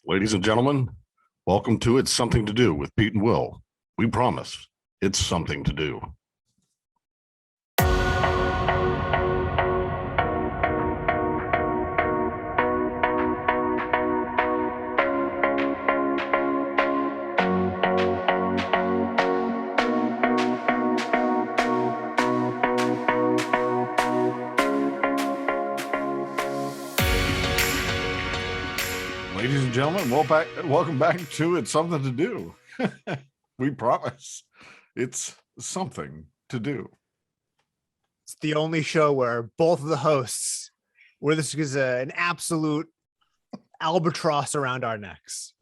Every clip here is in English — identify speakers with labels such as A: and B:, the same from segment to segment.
A: Ladies and gentlemen, welcome to It's Something to Do with Pete and Will. We promise it's something to do. Ladies and gentlemen, welcome back to It's Something to Do. We promise it's something to do.
B: It's the only show where both of the hosts, where this is an absolute albatross around our necks.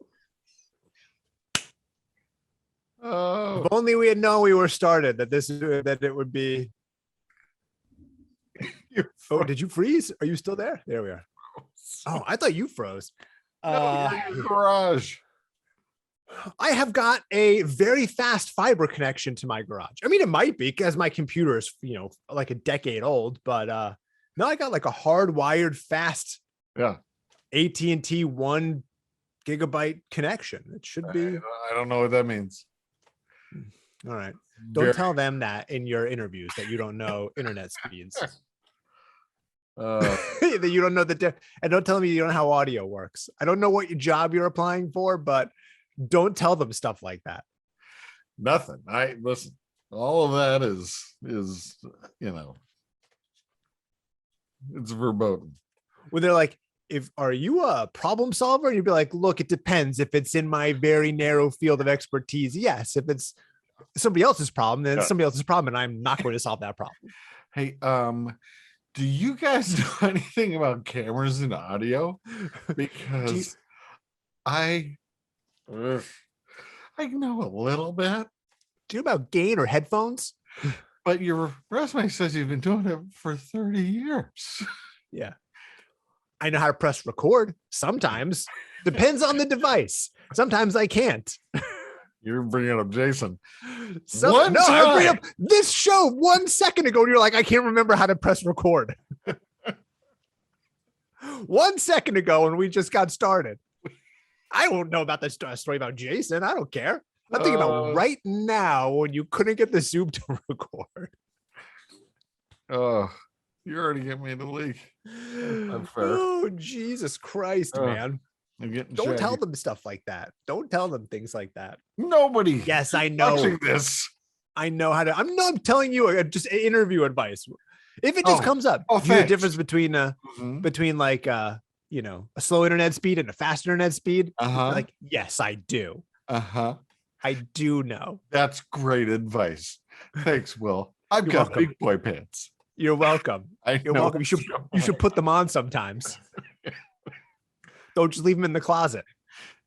A: Oh,
B: If only we had known we were started, that it would be. Oh, did you freeze? Are you still there? There we are. Oh, I thought you froze.
A: No, you're in your garage.
B: I have got a very fast fiber connection to my garage. I mean, it might be because my computer is, like a decade old, but no, I got like a hardwired fast AT&T 1 gigabyte connection. It should be.
A: I don't know what that means.
B: All right. Don't tell them that in your interviews that you don't know internet speeds. That you don't know and don't tell me you don't know how audio works. I don't know what your job you're applying for, but don't tell them stuff like that.
A: Nothing. Listen. All of that is it's verboten.
B: When they're like, are you a problem solver? And you'd be like, look, it depends. If it's in my very narrow field of expertise, yes. If it's somebody else's problem, then it's somebody else's problem, and I'm not going to solve that problem.
A: Hey, do you guys know anything about cameras and audio? Because I know a little bit.
B: Do you know about gain or headphones?
A: But your resume says you've been doing it for 30 years.
B: Yeah. I know how to press record. Sometimes. Depends on the device. Sometimes I can't.
A: You're bringing up Jason.
B: I bring up this show 1 second ago, and you're like, I can't remember how to press record. 1 second ago, and we just got started. I don't know about this story about Jason. I don't care. I'm thinking about right now when you couldn't get the Zoom to record.
A: Oh, you already get me in the league.
B: Oh, Jesus Christ, man. Don't tell them stuff like that. Don't tell them things like that.
A: Nobody.
B: Yes, I know.
A: Watching this.
B: I know how to. I'm telling you just interview advice. If it just comes up, you know the difference between like a slow internet speed and a fast internet speed. Like, yes, I do. I do know.
A: That's great advice. Thanks, Will. I've got big boy pants.
B: You're welcome. You're welcome. You should put them on sometimes. Don't just leave them in the closet.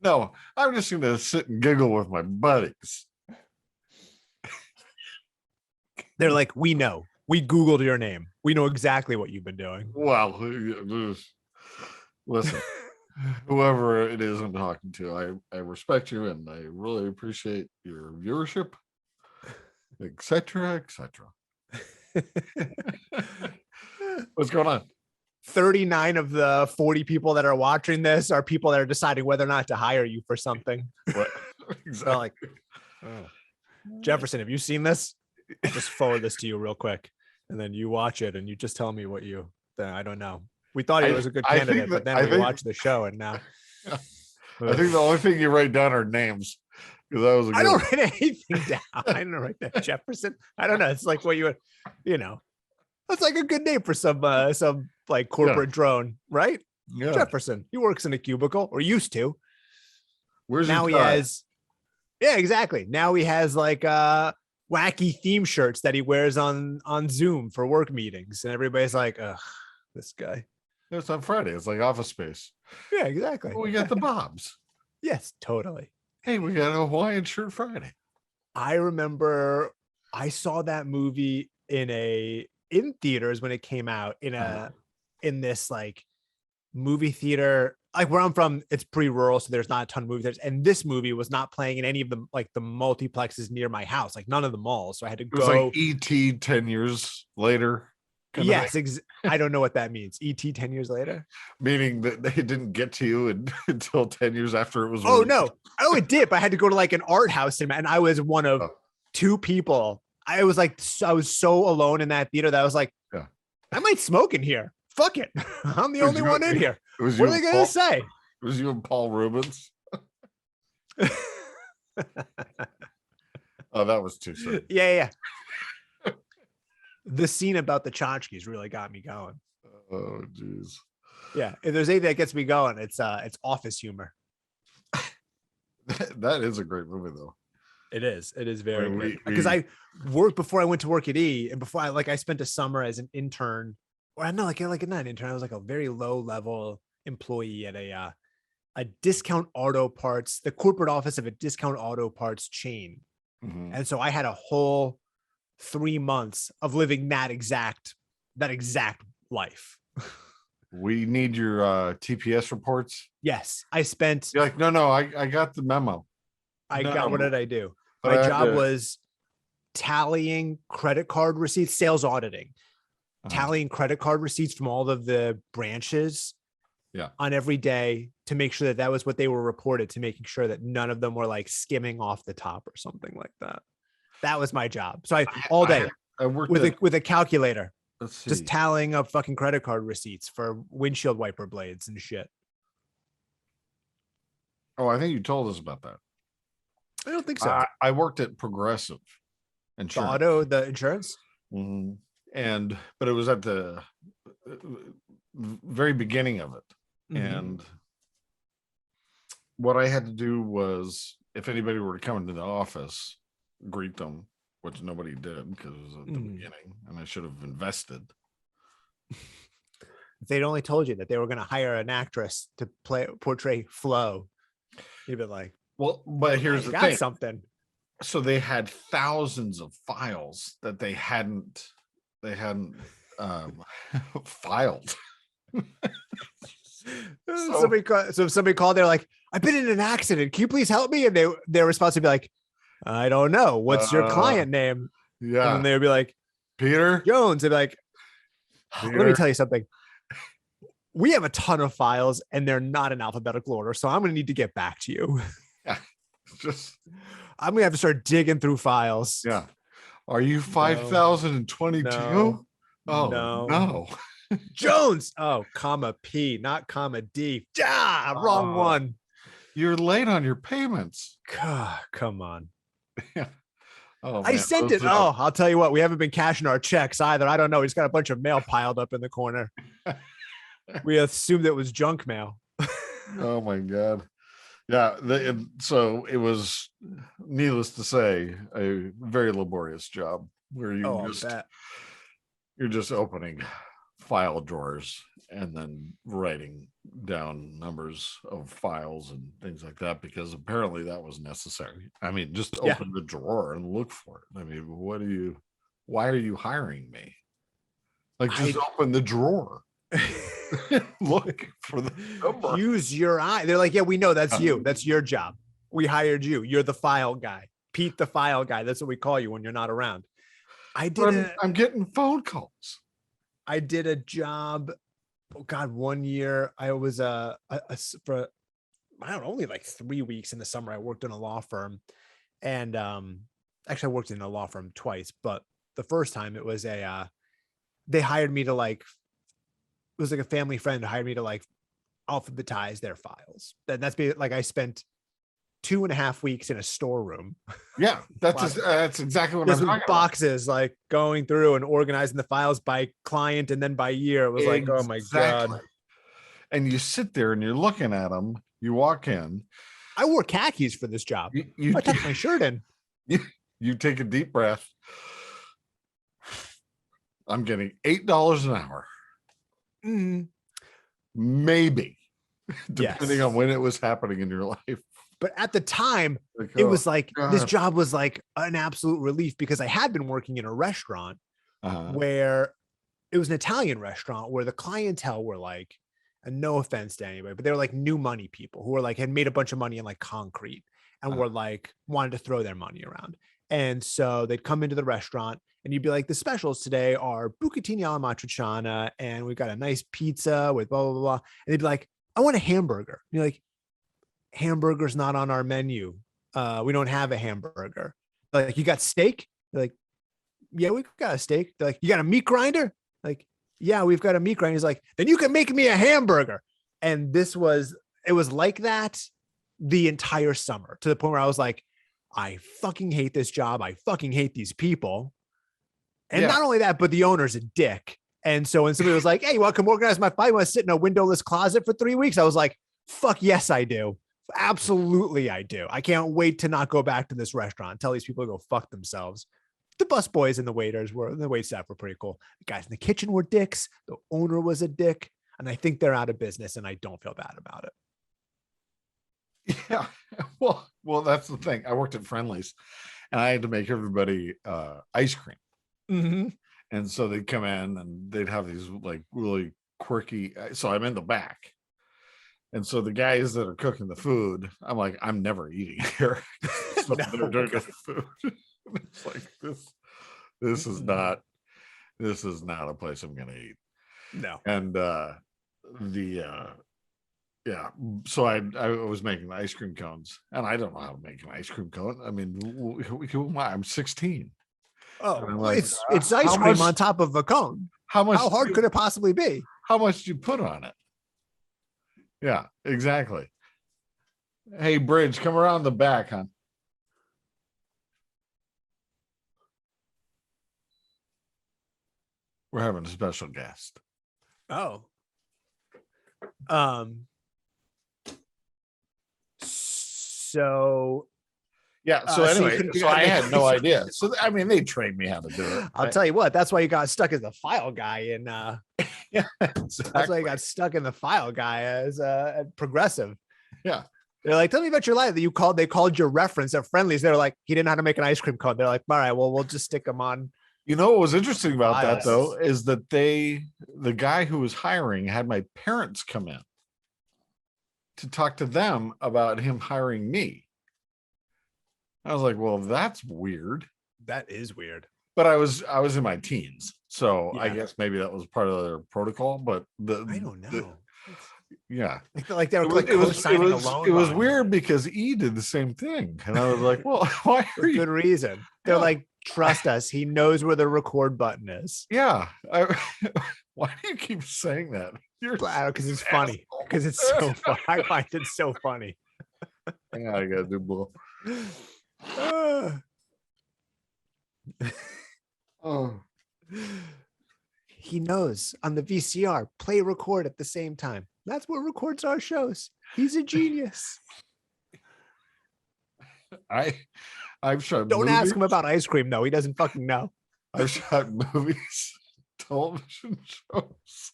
A: No, I'm just going to sit and giggle with my buddies.
B: They're like, we know. We Googled your name. We know exactly what you've been doing.
A: Well, listen, whoever it is I'm talking to, I respect you and I really appreciate your viewership, etc., etc. What's going on?
B: 39 of the 40 people that are watching this are people that are deciding whether or not to hire you for something.
A: What? Exactly.
B: Like, Jefferson, have you seen this? I'll just forward this to you real quick, and then you watch it and you just tell me what I don't know. We thought he was a good candidate, but then we watched the show and now.
A: Yeah. I think the only thing you write down are names.
B: I don't write anything down. I don't write that. Jefferson. I don't know. It's like what that's like a good name for some like corporate drone, right?
A: Yeah.
B: Jefferson. He works in a cubicle, or used to.
A: Where's
B: now he has? Yeah, exactly. Now he has like wacky theme shirts that he wears on Zoom for work meetings, and everybody's like, "Ugh, this guy."
A: It's on Friday. It's like Office Space.
B: Yeah, exactly.
A: We got the Bobs.
B: Yes, totally.
A: Hey, we got a Hawaiian shirt Friday.
B: I remember I saw that movie in theaters when it came out in this like movie theater, like where I'm from, it's pretty rural, so there's not a ton of movie theaters. And this movie was not playing in any of the like the multiplexes near my house, like none of the malls. So I had to go.
A: It was like E.T. 10 years later. kind of
B: Yes,
A: thing?
B: I don't know what that means. ET 10 years later.
A: Meaning that they didn't get to you until 10 years after it was
B: Oh
A: released.
B: no. Oh, it did. But I had to go to like an art house and I was one of
A: Oh,
B: two people. I was like, I was so alone in that theater that I was like,
A: yeah.
B: I might smoke in here. Fuck it. I'm the
A: It was
B: only
A: you,
B: one in here.
A: it was
B: What
A: you
B: are they
A: and
B: going
A: Paul,
B: to say?
A: it was you and Paul Rubens. Oh, that was too soon.
B: Yeah. The scene about the tchotchkes really got me going.
A: Oh, geez.
B: Yeah. If there's anything that gets me going, it's office humor.
A: That is a great movie, though.
B: It is. It is very good.
A: We
B: Because I worked before I went to work at E, and before I spent a summer as an intern, or I'm not like not an intern. I was like a very low level employee at a discount auto parts, the corporate office of a discount auto parts chain.
A: Mhm.
B: And so I had a whole 3 months of living that exact life.
A: We need your TPS reports.
B: Yes, I spent.
A: You're like, no, I got the memo.
B: I
A: No,
B: got. What did I do?
A: but I
B: My
A: had
B: job
A: to-
B: was tallying credit card receipts, sales auditing, tallying credit card receipts from all of the branches.
A: Yeah.
B: On every day to make sure that that was what they were reported, to making sure that none of them were like skimming off the top or something like that. That was my job. So I all day
A: I worked
B: with a calculator,
A: let's see.
B: just tallying up fucking credit card receipts for windshield wiper blades and shit.
A: Oh, I think you told us about that.
B: I don't think so.
A: I worked at Progressive
B: The
A: Insurance.
B: the insurance.
A: Mhm. But it was at the very beginning of it.
B: Mhm.
A: And what I had to do was, if anybody were to come into the office, greet them, which nobody did because it was at the beginning, and I should have invested.
B: If they'd only told you that they were going to hire an actress to portray Flo, you'd be like,
A: Well, but here's the
B: got
A: thing.
B: something.
A: So they had thousands of files that they hadn't filed.
B: So if somebody called, they're like, I've been in an accident. Can you please help me? And their response would be like, I don't know. What's your client name?
A: Yeah.
B: And then they would be like,
A: Peter
B: Jones. They'd be like,
A: Peter.
B: let me tell you something. We have a ton of files and they're not in alphabetical order. So I'm going to need to get back to you.
A: Yeah. Just
B: I'm going to have to start digging through files.
A: yeah. Are you 5022?
B: No.
A: Oh
B: No.
A: no.
B: Jones. Oh, comma P, not comma D. Wrong one.
A: You're late on your payments.
B: Come on.
A: Oh,
B: I sent it. Oh, I'll tell you what, we haven't been cashing our checks either. I don't know. He's got a bunch of mail piled up in the corner. We assumed it was junk mail.
A: Oh my God. Yeah. So it was, needless to say, a very laborious job where you're just opening file drawers and then writing down numbers of files and things like that, because apparently that was necessary. I mean, just open the drawer and look for it. I mean, why are you hiring me? Like, just open the drawer. Look for the number.
B: Use your eye. They're like, yeah, we know that's you. That's your job. We hired you. You're the file guy. Pete the file guy. That's what we call you when you're not around.
A: I'm getting phone calls.
B: I did a job. Oh God, 1 year I was for I don't know, only like 3 weeks in the summer. I worked in a law firm, and actually I worked in a law firm twice, but the first time it was they hired me to like, it was like a family friend hired me to like alphabetize their files. That's like I spent 2.5 weeks in a storeroom.
A: Yeah, that's exactly what I'm talking about.
B: Boxes, like going through and organizing the files by client and then by year. It was like, oh my God.
A: And you sit there and you're looking at them. You walk in.
B: I wore khakis for this job. I tucked my shirt in.
A: You take a deep breath. I'm getting $8 an hour. Maybe, depending on when it was happening in your life.
B: But at the time, it was like, this job was like an absolute relief, because I had been working in a restaurant where it was an Italian restaurant where the clientele were like, and no offense to anybody, but they were like new money people who were like, had made a bunch of money in like concrete and were like, wanted to throw their money around. And so they'd come into the restaurant and you'd be like, the specials today are bucatini alla matriciana, and we've got a nice pizza with blah, blah, blah. And they'd be like, I want a hamburger. And you're like, hamburger's not on our menu. We don't have a hamburger. Like, you got steak? They're like, yeah, we've got a steak. They're like, you got a meat grinder? Like, yeah, we've got a meat grinder. He's like, then you can make me a hamburger. And it was like that the entire summer, to the point where I was like, I fucking hate this job. I fucking hate these people. And not only that, but the owner's a dick. And so when somebody was like, hey, you want to come organize my fight? You want to sit in a windowless closet for 3 weeks? I was like, fuck yes, I do. Absolutely, I do. I can't wait to not go back to this restaurant. Tell these people to go fuck themselves. The bus boys and the wait staff were pretty cool. The guys in the kitchen were dicks. The owner was a dick. And I think they're out of business, and I don't feel bad about
A: it. Yeah. Well, that's the thing. I worked at Friendly's and I had to make everybody ice cream.
B: Mm-hmm.
A: And so they'd come in and they'd have these like really quirky. So I'm in the back. And so the guys that are cooking the food, I'm like, I'm never eating here. So they're doing the food. It's like this is not a place I'm gonna eat.
B: No.
A: And so I was making the ice cream cones, and I don't know how to make an ice cream cone. I mean, who am I? I'm 16.
B: Oh, like, it's ice cream on top of a cone. How hard could it possibly be?
A: How much do you put on it? Yeah, exactly. Hey, Bridge, come around the back, hon. We're having a special guest.
B: Oh. So
A: yeah. So anyway, so I had no idea. So I mean, they trained me how to do it.
B: I'll tell you what. That's why you got stuck as the file guy in.
A: Yeah, exactly.
B: That's why you got stuck in the file guy as Progressive.
A: Yeah.
B: They're like, tell me about your life that you called. They called your reference at Friendly's. They're like, he didn't know how to make an ice cream cone. They're like, all right, well, we'll just stick him on.
A: You know what was interesting about that though is that the guy who was hiring had my parents come in to talk to them about him hiring me. I was like, well, that's weird.
B: That is weird.
A: But I was in my teens, so yeah. I guess maybe that was part of their protocol. But
B: I don't know.
A: Yeah,
B: like they were like
A: it was weird because E did the same thing, and I was like, well, why are you?
B: Good reason. They're like, trust us. He knows where the record button is.
A: Yeah. Why do you keep saying that?
B: Because it's funny. Because it's so funny. I find it so funny.
A: Hang on, I gotta do blow.
B: Oh. He knows on the VCR, play record at the same time. That's what records our shows. He's a genius.
A: I've shot
B: Don't
A: movies.
B: ask him about ice cream, though. He doesn't fucking know.
A: I've shot movies, television shows,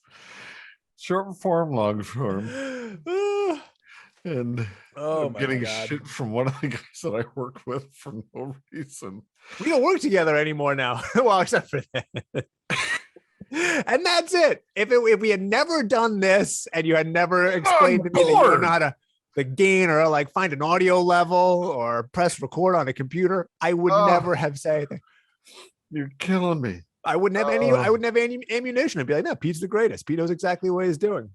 A: short form, long form. And I'm getting shit from one of the guys that I work with for no reason.
B: We don't work together anymore now. Well, except for that. And that's it. If we had never done this and you had never explained to me that you don't know how to the gain or like find an audio level or press record on a computer, I would never have said anything.
A: You're killing me.
B: I wouldn't have I wouldn't have any ammunition. I'd be like, no, Pete's the greatest. Pete knows exactly what he's doing.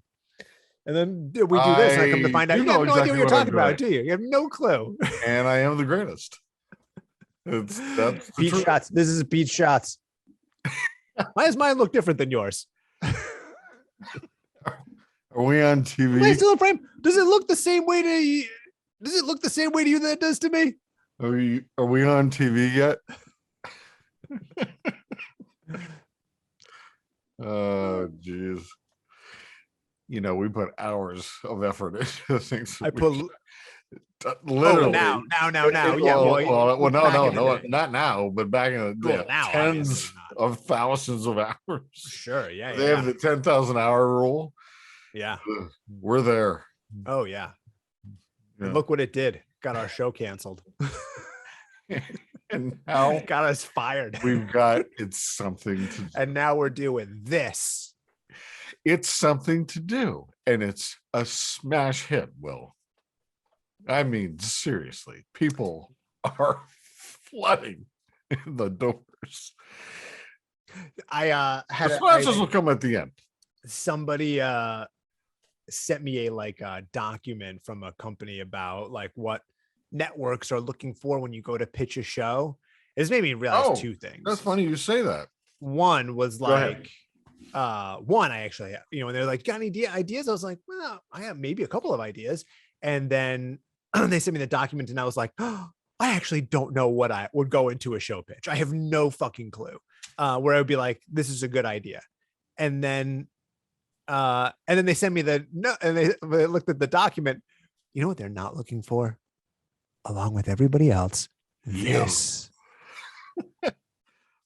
B: And then we do this, and I come to find out you have no idea what you're talking about, do you? You have no clue.
A: And I am the greatest. That's
B: Pete shots. This is Pete shots. Why does mine look different than yours?
A: Are we on TV?
B: Am I still in frame? Does it look the same way to you? Does it look the same way to you that it does to me?
A: Are we on TV yet? Oh, geez. You know, we put hours of effort into things.
B: I put
A: literally
B: now.
A: Yeah. Well, no, not now, but back in the day, tens of thousands of hours.
B: Sure, yeah.
A: They have the 10,000 hour rule.
B: Yeah,
A: we're there.
B: Oh yeah. And look what it did. Got our show canceled.
A: And now
B: got us fired.
A: It's something to do.
B: And now we're doing this.
A: It's something to do, and it's a smash hit, Will. I mean, seriously, people are flooding the doors.
B: I had
A: the sponsors will come at the end.
B: Somebody sent me a document from a company about like what networks are looking for when you go to pitch a show. It's made me realize two things.
A: That's funny you say that.
B: One was like, one, I actually, when they're like, got any ideas? I was like, well, I have maybe a couple of ideas. And then they sent me the document and I was like, oh, I actually don't know what I would go into a show pitch. I have no fucking clue. Where I would be like, this is a good idea. And then they sent me and they looked at the document. You know what they're not looking for? Along with everybody else, this.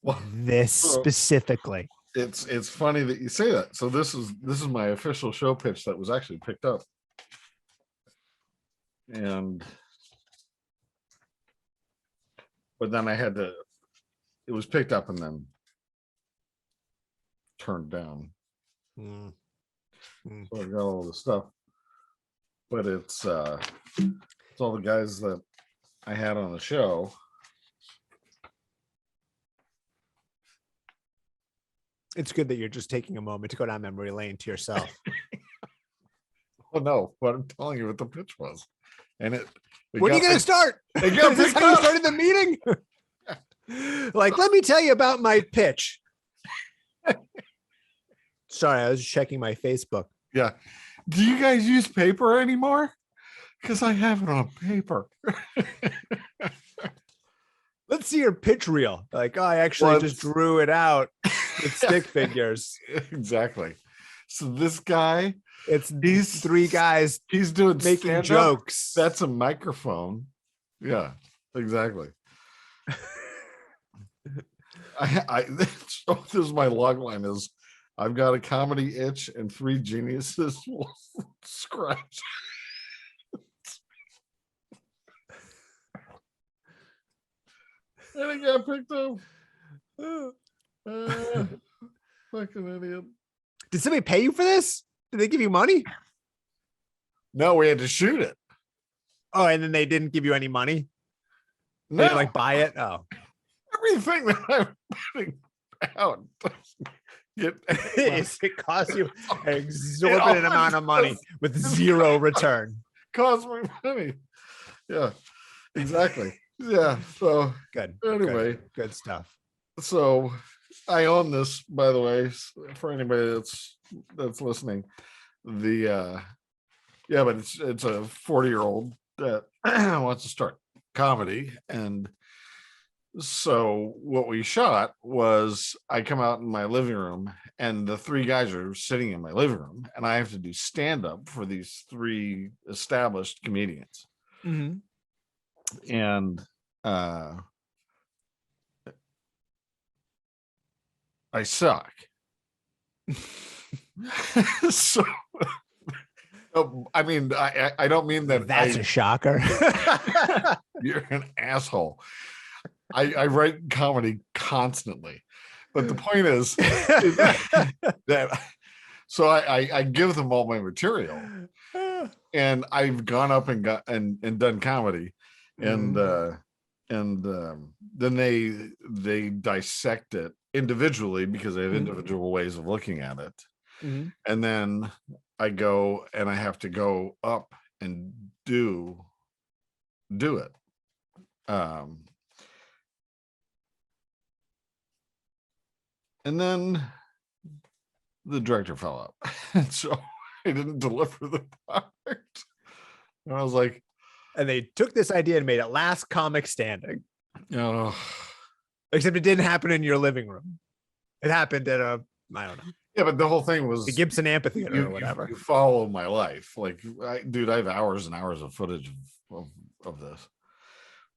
A: Well,
B: this specifically.
A: It's funny that you say that. So this is my official show pitch that was actually picked up. But then it was picked up and then turned down. So I got all the stuff, but it's all the guys that I had on the show.
B: It's good that you're just taking a moment to go down memory lane to yourself.
A: Oh no, what I'm telling you what the pitch was. And
B: when are you going to start? Is this how you started the meeting? Like, let me tell you about my pitch. Sorry, I was checking my Facebook.
A: Yeah. Do you guys use paper anymore? Because I have it on paper.
B: Let's see your pitch reel. Like, oh, I actually just drew it out with stick figures.
A: Exactly. So this guy,
B: these three guys.
A: He's doing
B: making jokes.
A: That's a microphone. Yeah, exactly. This is my log line is I've got a comedy itch and 3 geniuses will scratch. And it got picked up. Fucking idiot.
B: Did somebody pay you for this? Did they give you money?
A: No, we had to shoot it.
B: Oh, and then they didn't give you any money?
A: No.
B: They didn't like buy it? Oh.
A: Everything that I'm putting out
B: it costs you an exorbitant amount of money with zero return.
A: Costs me money. Yeah, exactly. Yeah. So
B: good.
A: Anyway,
B: good stuff.
A: So I own this, by the way, for anybody that's listening. But it's a 40-year-old that wants to start comedy, and so what we shot was I come out in my living room and the 3 guys are sitting in my living room and I have to do stand-up for these 3 established comedians.
B: Mm-hmm.
A: And I suck. So I mean, I don't mean that
B: that's a shocker.
A: You're an asshole. I write comedy constantly, but the point is that so I give them all my material, and I've gone up and done comedy, and then they dissect it individually because they have individual ways of looking at it, and then I go and I have to go up and do it. And then the director fell out. And so I didn't deliver the product. And I was like,
B: and they took this idea and made it last comic standing.
A: Oh,
B: except it didn't happen in your living room. It happened at I don't know.
A: Yeah, but the whole thing was
B: the Gibson Amphitheater or whatever.
A: You follow my life. Like, dude, I have hours and hours of footage of this.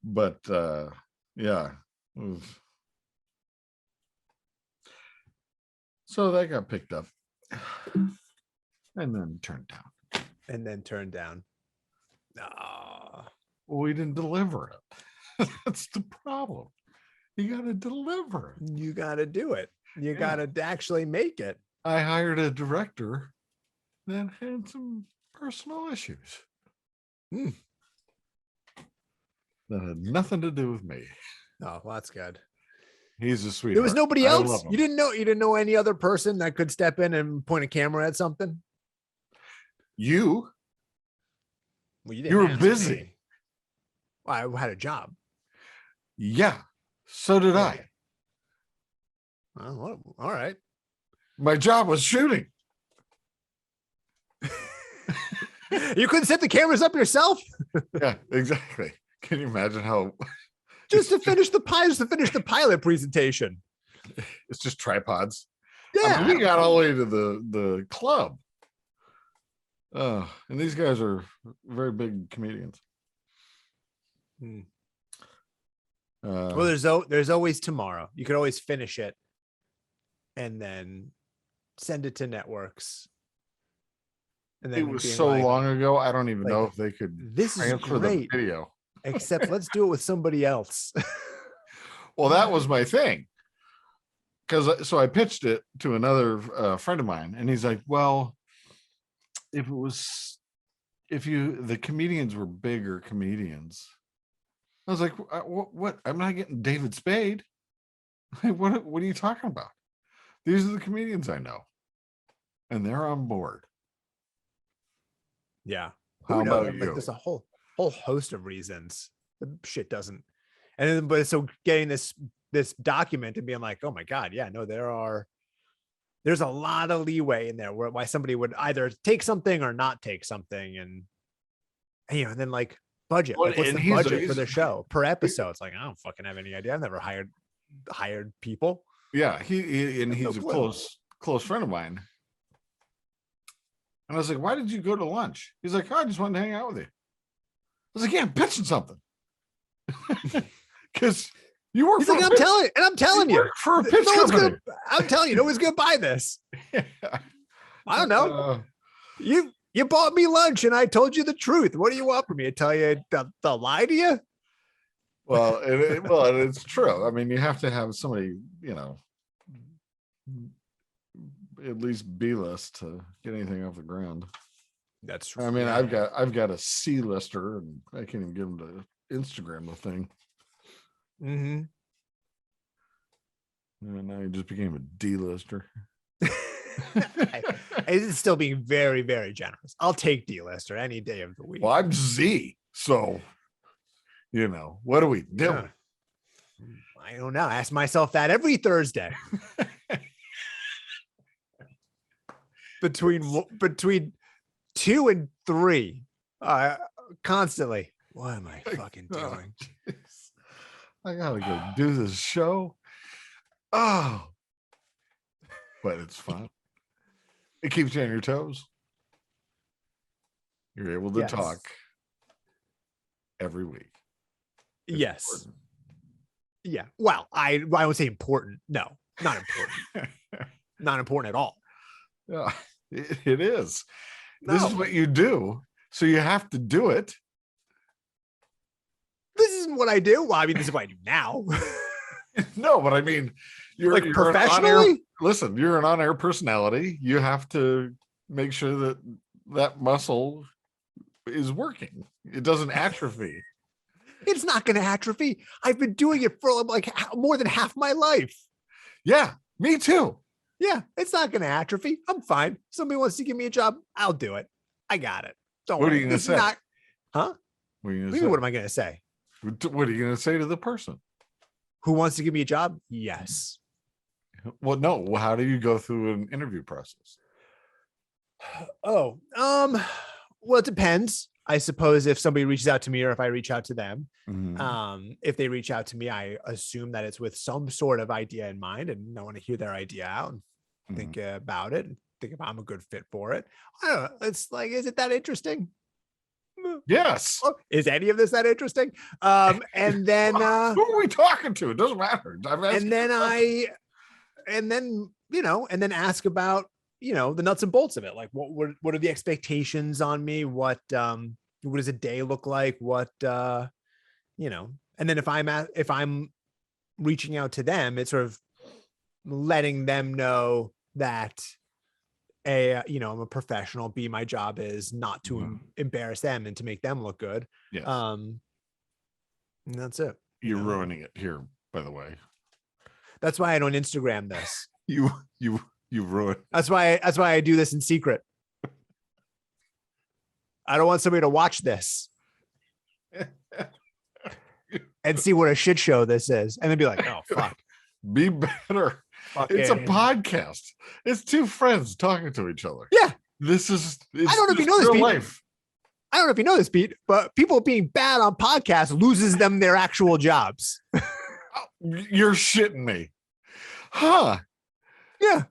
A: But yeah. So that got picked up and then turned down.
B: Oh.
A: Well, we didn't deliver it. That's the problem. You got to deliver it.
B: You got to do it. You got to actually make it.
A: I hired a director that had some personal issues. That had nothing to do with me.
B: Oh, well, that's good.
A: He's a sweetheart.
B: There was nobody
A: I
B: else.
A: love him.
B: You didn't know any other person that could step in and point a camera at something.
A: You
B: Well,
A: you were busy.
B: Me. Well, I had a job.
A: Yeah, so did I.
B: Well, all right.
A: My job was shooting.
B: You couldn't set the cameras up yourself?
A: Yeah, exactly. Can you imagine how
B: just to finish the pilot presentation?
A: It's just tripods.
B: Yeah.
A: I mean, we got all the way to the club. And these guys are very big comedians.
B: Well, there's always tomorrow. You could always finish it and then send it to networks. And then
A: it was so long ago, I don't even know if they could
B: this
A: transfer
B: is great,
A: the video.
B: Except let's do it with somebody else.
A: Well, that was my thing. So I pitched it to another friend of mine, and he's like, well, if the comedians were bigger comedians. I was like, what? I'm not getting David Spade. What are you talking about? These are the comedians I know, and they're on board.
B: Yeah.
A: How about you?
B: Like, there's a whole host of reasons the shit doesn't. And then, but so getting this document and being like, oh my God, yeah, no, there's a lot of leeway in there why somebody would either take something or not take something, and and then like budget. Like, what's the budget for the show per episode? It's like, I don't fucking have any idea. I've never hired people.
A: Yeah, he's a close friend of mine. And I was like, why did you go to lunch? He's like, oh, I just wanted to hang out with you. I was like, yeah, I'm pitching something. Because you work for
B: I'm telling you.
A: For a pitch company.
B: I'm telling you, nobody's going to buy this. Yeah. I don't know. You bought me lunch and I told you the truth. What do you want from me? I tell you to lie to you?
A: Well, it's true. I mean, you have to have somebody, at least B-list to get anything off the ground.
B: That's true.
A: I mean, I've got a C-lister, and I can't even get him to Instagram the thing.
B: Mm-hmm.
A: And now he just became a D-lister.
B: It's still being very, very generous. I'll take D-lister any day of the week.
A: Well, I'm Z, so what do we do?
B: Yeah. I don't know. I ask myself that every Thursday. between 2 and 3, constantly. What am I fucking doing?
A: I gotta go do this show. Oh, but it's fun. It keeps you on your toes. You're able to talk every week.
B: It's important. Yeah. Well, I would say important. No, not important. Not important at all.
A: Yeah, it is. No. This is what you do, so you have to do it.
B: This isn't what I do. Well, I mean, this is what I do now.
A: No, but I mean, you're
B: professionally.
A: Listen, you're an on-air personality. You have to make sure that muscle is working. It doesn't atrophy.
B: It's not going to atrophy. I've been doing it for like more than half my life.
A: Yeah, me too.
B: Yeah, it's not going to atrophy. I'm fine. Somebody wants to give me a job, I'll do it. I got it. Don't worry.
A: What are you going to say?
B: Huh?
A: What
B: am I going to say?
A: What are you going to say to the person
B: who wants to give me a job? Yes.
A: Well, no. How do you go through an interview process?
B: Well, it depends. I suppose if somebody reaches out to me or if I reach out to them, if they reach out to me, I assume that it's with some sort of idea in mind, and I want to hear their idea out and think about it and think if I'm a good fit for it. I don't know. It's like, is it that interesting?
A: Yes.
B: Oh, is any of this that interesting? And then
A: who are we talking to? It doesn't matter.
B: And then ask about the nuts and bolts of it. Like what are the expectations on me? What does a day look like? And then if I'm reaching out to them, it's sort of letting them know that I'm a professional. B, my job is not to embarrass them and to make them look good.
A: Yes.
B: And that's it.
A: You're ruining it here, by the way.
B: That's why I don't Instagram this.
A: You ruined.
B: That's why I do this in secret. I don't want somebody to watch this and see what a shit show this is, and then be like, "Oh fuck,
A: Be better." It's a podcast. It's two friends talking to each other.
B: Yeah,
A: it's
B: I don't know if you know this, Pete.
A: life.
B: I don't know if you know this, Pete, but people being bad on podcasts loses them their actual jobs.
A: You're shitting me, huh?
B: Yeah.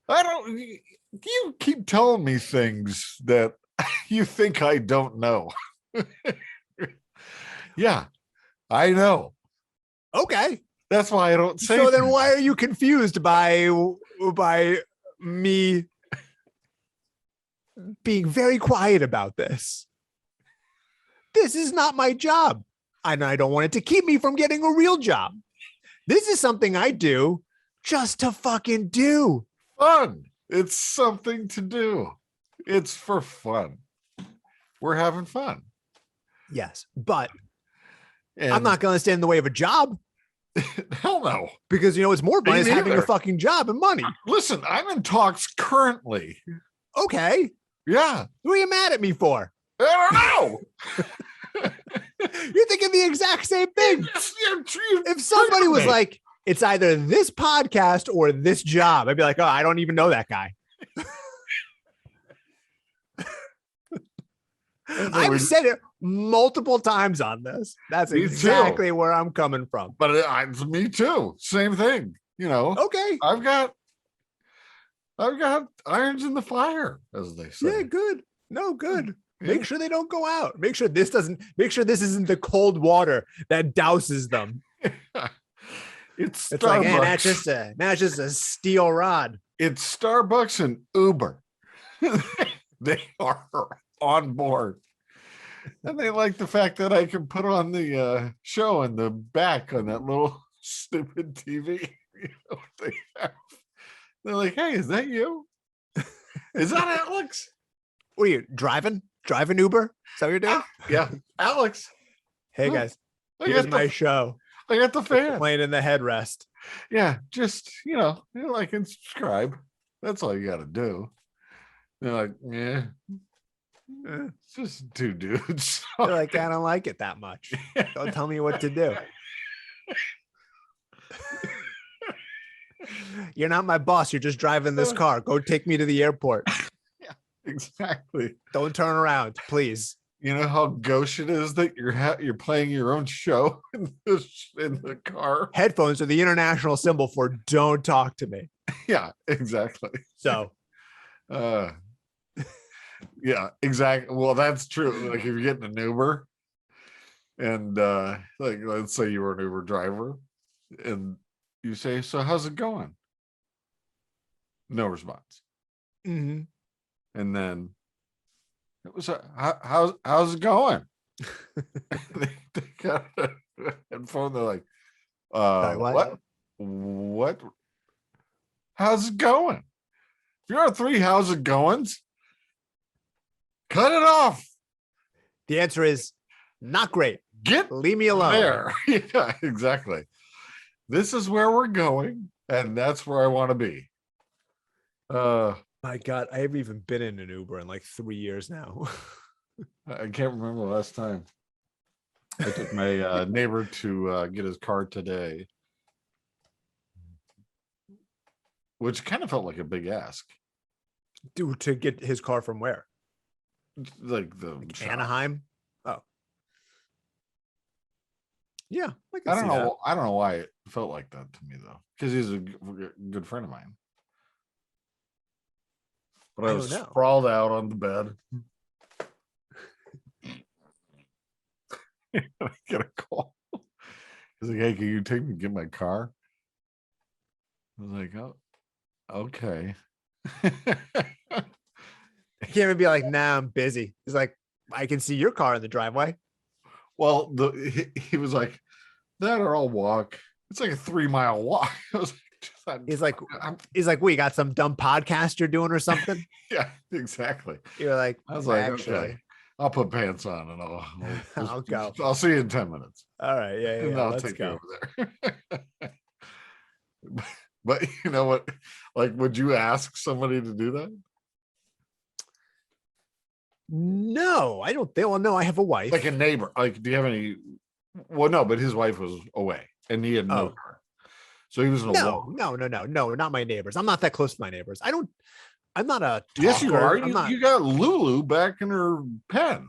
A: I don't. You keep telling me things that you think I don't know. Yeah, I know.
B: Okay.
A: That's why I don't say.
B: So then, why are you confused by me being very quiet about this? This is not my job, and I don't want it to keep me from getting a real job. This is something I do just to fucking do.
A: Fun. It's something to do. It's for fun. We're having fun.
B: Yes, but I'm not going to stand in the way of a job.
A: Hell no.
B: Because, it's more fun is having a fucking job and money.
A: Listen, I'm in talks currently.
B: Okay.
A: Yeah.
B: What are you mad at me for?
A: I don't
B: know. You're thinking the exact same thing. If somebody was like, it's either this podcast or this job, I'd be like, oh, I don't even know that guy. I've said it multiple times on this. That's exactly where I'm coming from.
A: But it's me too. Same thing.
B: Okay.
A: I've got irons in the fire, as they say.
B: Yeah, good. No, good. Make sure they don't go out. Make sure this isn't the cold water that douses them.
A: It's
B: like, man, that's just a steel rod.
A: It's Starbucks and Uber. They are on board. And they like the fact that I can put on the show in the back on that little stupid TV. They have. They're like, hey, is that you? Is that Alex?
B: What are you driving? Driving Uber? Is that what you're doing?
A: Yeah. Alex.
B: Hey guys. Here's my show.
A: I got the fan.
B: Playing in the headrest.
A: Yeah, just like and subscribe. That's all you gotta do. They're like, yeah. It's just two dudes.
B: They're like, I don't like it that much. Don't tell me what to do. You're not my boss. You're just driving this car. Go take me to the airport.
A: Yeah, exactly.
B: Don't turn around, please.
A: You know how gauche it is that you're playing your own show in the car.
B: Headphones are the international symbol for don't talk to me.
A: Yeah, exactly.
B: So,
A: yeah, exactly. Well, that's true. Like if you're getting an Uber, and like let's say you were an Uber driver, and you say, "So how's it going?" No response.
B: Mm-hmm.
A: And then it was how's it going? they got a headphone. They're like, what? How's it going? If you're on 3 how's it goings, cut it off.
B: The answer is not great. Leave me alone.
A: There. Yeah, exactly. This is where we're going, and that's where I want to be.
B: My God, I haven't even been in an Uber in like 3 years now.
A: I can't remember the last time. I took my neighbor to get his car today, which kind of felt like a big ask.
B: Dude, to get his car from where?
A: Like
B: Anaheim? Oh. Yeah.
A: I don't know. I don't know why it felt like that to me though, because he's a good friend of mine. But I was sprawled out on the bed. I get a call. He's like, "Hey, can you take me to get my car?" I was like, "Oh, okay."
B: He can't even be like, "Nah, I'm busy." He's like, "I can see your car in the driveway."
A: Well, he was like, "That or I'll walk." It's like a 3-mile walk. I was like,
B: he's like, "We got some dumb podcast you're doing or something."
A: Yeah, exactly.
B: You're like,
A: I was like, actually, okay. I'll put pants on and
B: I'll go.
A: I'll see you in 10 minutes.
B: All right. Yeah.
A: And I'll take you over there. But you know what? Like, would you ask somebody to do that?
B: No, I don't think. Well, no, I have a wife.
A: Like a neighbor. Like, do you have any? Well, no, but his wife was away and he had no car. So he was in a
B: no, not my neighbors. I'm not that close to my neighbors. I'm not a talker.
A: Yes, you are. You got Lulu back in her pen.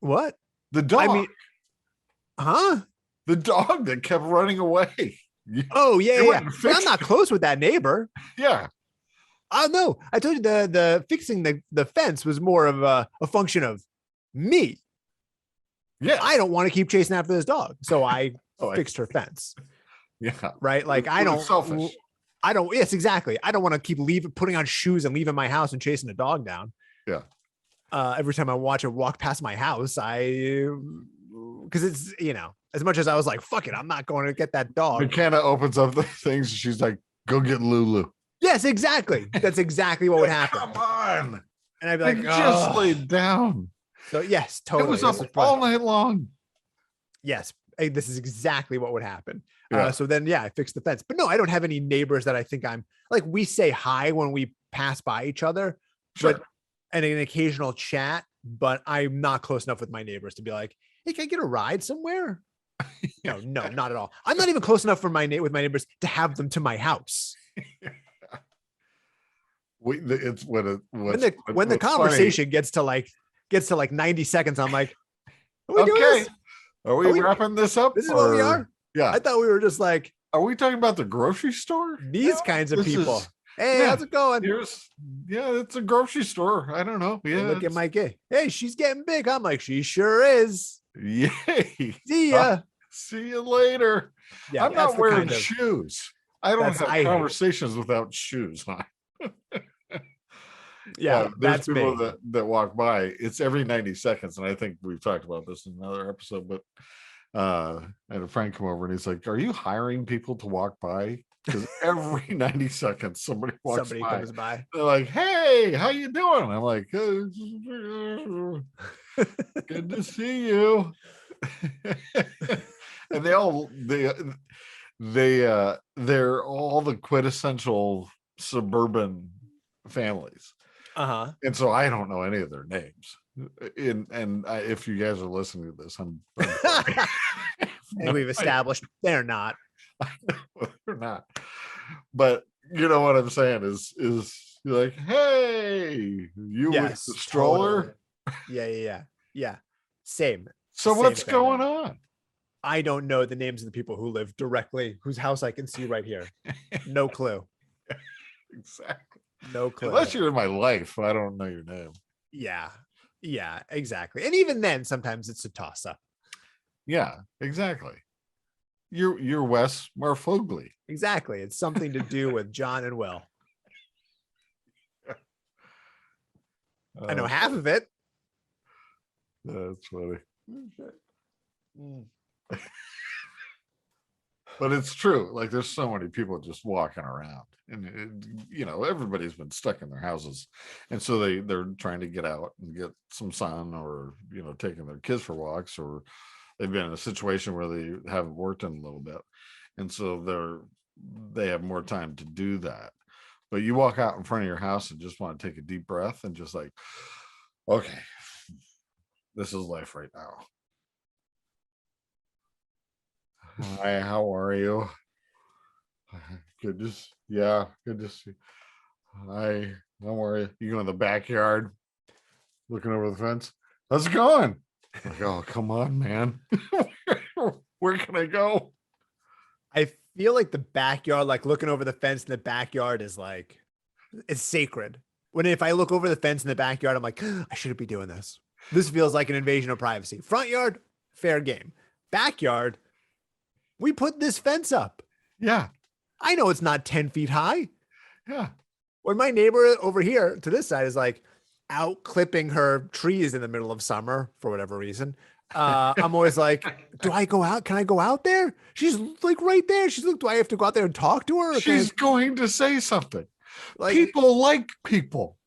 B: What?
A: The dog.
B: I mean, huh?
A: The dog that kept running away.
B: Oh, yeah. But I'm not close with that neighbor.
A: Yeah.
B: Oh, no. I told you the fixing the fence was more of a function of me.
A: Yeah.
B: I don't want to keep chasing after this dog. So I fixed her fence.
A: Yeah.
B: Right. Like I don't.
A: Selfish.
B: I don't. Yes, exactly. I don't want to keep putting on shoes and leaving my house and chasing a dog down.
A: Yeah.
B: Every time I watch her walk past my house, because it's, as much as I was like, fuck it, I'm not going to get that dog.
A: McKenna opens up the things. She's like, go get Lulu.
B: Yes, exactly. That's exactly what would happen.
A: Come on.
B: And I'd be like,
A: just laid down.
B: So yes, totally.
A: It was up all night long.
B: Yes. This is exactly what would happen.
A: Yeah.
B: So then, I fixed the fence. But no, I don't have any neighbors that I think I'm like, we say hi when we pass by each other,
A: Sure.
B: And an occasional chat, but I'm not close enough with my neighbors to be like, hey, can I get a ride somewhere? No, not at all. I'm not even close enough with my neighbors to have them to my house.
A: It's when
B: the conversation funny. gets to like 90 seconds, I'm like,
A: are we wrapping this up?
B: This is what we are.
A: Yeah,
B: I thought we were just like,
A: are we talking about the grocery store?
B: These kinds of people. Hey, how's it going?
A: It's a grocery store. I don't know. Yeah,
B: look at Mikey. Hey, she's getting big. I'm like, she sure is.
A: Yay.
B: See ya.
A: See you later.
B: Yeah,
A: I'm not wearing shoes. I don't have conversations without shoes on. There's people that walk by. It's every 90 seconds. And I think we've talked about this in another episode, but I had a friend come over and he's like, are you hiring people to walk by? Because every 90 seconds somebody comes by. They're like, hey, how you doing? I'm like, good to see you. And they're all the quintessential suburban families. And so I don't know any of their names. If you guys are listening to this, I'm
B: and we've established they're not.
A: I know they're not. But you know what I'm saying is you're like, hey, you with the stroller?
B: Totally. Yeah. Same.
A: So what's going on?
B: I don't know the names of the people who live directly, whose house I can see right here. No clue.
A: Exactly.
B: No clue.
A: Unless you're in my life, I don't know your name.
B: Yeah, exactly. And even then, sometimes it's a toss-up.
A: Yeah, exactly. You're Wes Marfogli.
B: Exactly. It's something to do with John and Will. I know half of it.
A: That's funny. But it's true. Like, there's so many people just walking around, and everybody's been stuck in their houses, and so they're trying to get out and get some sun, or taking their kids for walks, or they've been in a situation where they haven't worked in a little bit, and so they have more time to do that. But you walk out in front of your house and just want to take a deep breath and just like, okay, this is life right now. Hi, how are you? Good to see. Hi, how are you? You go in the backyard, looking over the fence. How's it going? Like, oh, come on, man. Where can I go?
B: I feel like the backyard, like looking over the fence in the backyard is like, it's sacred. If I look over the fence in the backyard, I'm like, I shouldn't be doing this. This feels like an invasion of privacy. Front yard, fair game. Backyard, we put this fence up.
A: Yeah.
B: I know it's not 10 feet high.
A: Yeah.
B: When my neighbor over here to this side is like out clipping her trees in the middle of summer for whatever reason, I'm always like, do I go out? Can I go out there? She's like right there. She's like, do I have to go out there and talk to her?
A: She's going to say something. Like, people like people.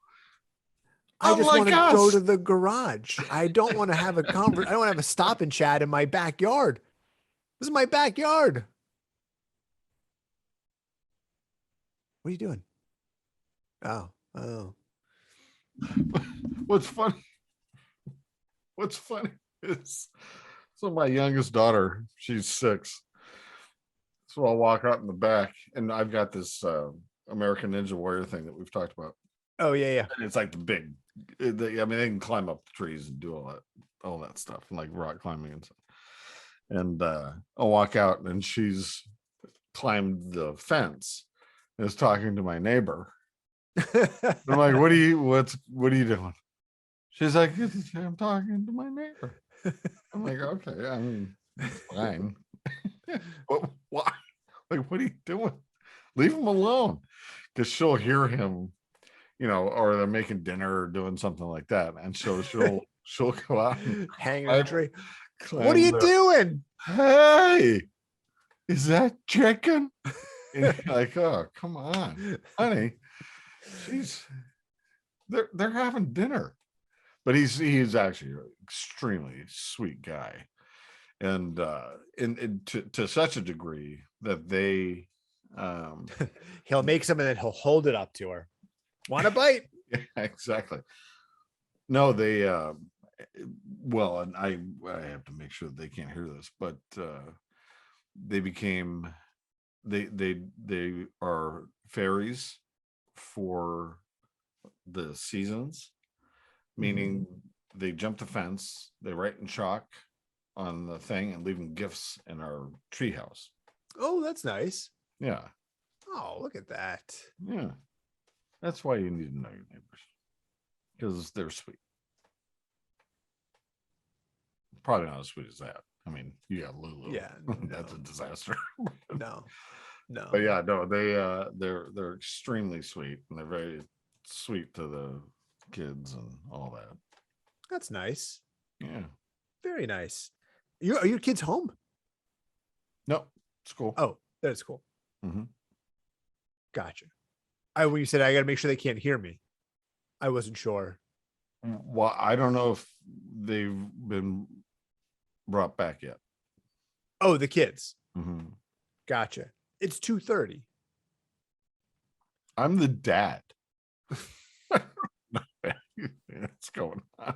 B: I
A: I'm
B: just
A: like
B: want to go
A: us.
B: to the garage. I don't want to have a conversation. I don't want to have a stop and chat in my backyard. This is my backyard. What are you doing? Oh.
A: What's funny? What's funny is, so my youngest daughter, she's 6. So I'll walk out in the back, and I've got this American Ninja Warrior thing that we've talked about.
B: Oh yeah.
A: And it's like the big. I mean, they can climb up the trees and do all that stuff, and like rock climbing and stuff. And I'll walk out, and she's climbed the fence and is talking to my neighbor. I'm like, what are you doing? She's like, I'm talking to my neighbor. I'm like, okay, I mean, it's fine. But why? Like, what are you doing? Leave him alone. Because she'll hear him, or they're making dinner or doing something like that. And so she'll go out and
B: hanging in the tree.
A: climb
B: What are you doing?
A: Hey, is that chicken? And you're like, oh, come on, honey. They're having dinner. But he's actually an extremely sweet guy, and to such a degree that they
B: he'll make some and then he'll hold it up to her. Want a bite?
A: Yeah, exactly. No, they well, and I have to make sure that they can't hear this, but they became they are fairies for the seasons. Meaning they jump the fence, they write in chalk on the thing and leave them gifts in our treehouse.
B: Oh, that's nice.
A: Yeah.
B: Oh, look at that.
A: Yeah. That's why you need to know your neighbors, because they're sweet. Probably not as sweet as that. I mean, you got Lulu.
B: Yeah.
A: That's a disaster.
B: No.
A: But yeah, no, they're extremely sweet, and they're very sweet to the kids and all that.
B: That's nice.
A: Yeah.
B: Very nice. Are your kids home?
A: No, school.
B: Oh, that's cool.
A: Mm-hmm.
B: Gotcha. When you said I got to make sure they can't hear me, I wasn't sure.
A: Well, I don't know if they've been brought back yet.
B: Oh, the kids.
A: Mm-hmm.
B: Gotcha. It's 2:30.
A: I'm the dad. What's going on?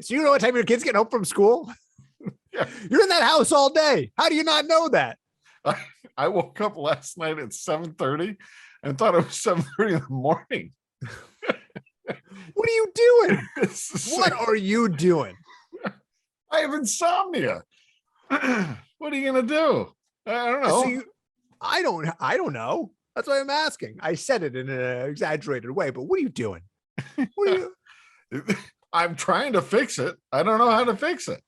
B: So you know what time your kids get home from school?
A: Yeah.
B: You're in that house all day. How do you not know that?
A: I woke up last night at 7:30 and thought it was 7:30 in the morning.
B: What are you doing?
A: What
B: are you doing?
A: I have insomnia. What are you gonna do? I don't know.
B: So I don't know. That's why I'm asking. I said it in an exaggerated way, but what are you doing? What are you?
A: I'm trying to fix it. I don't know how to fix it.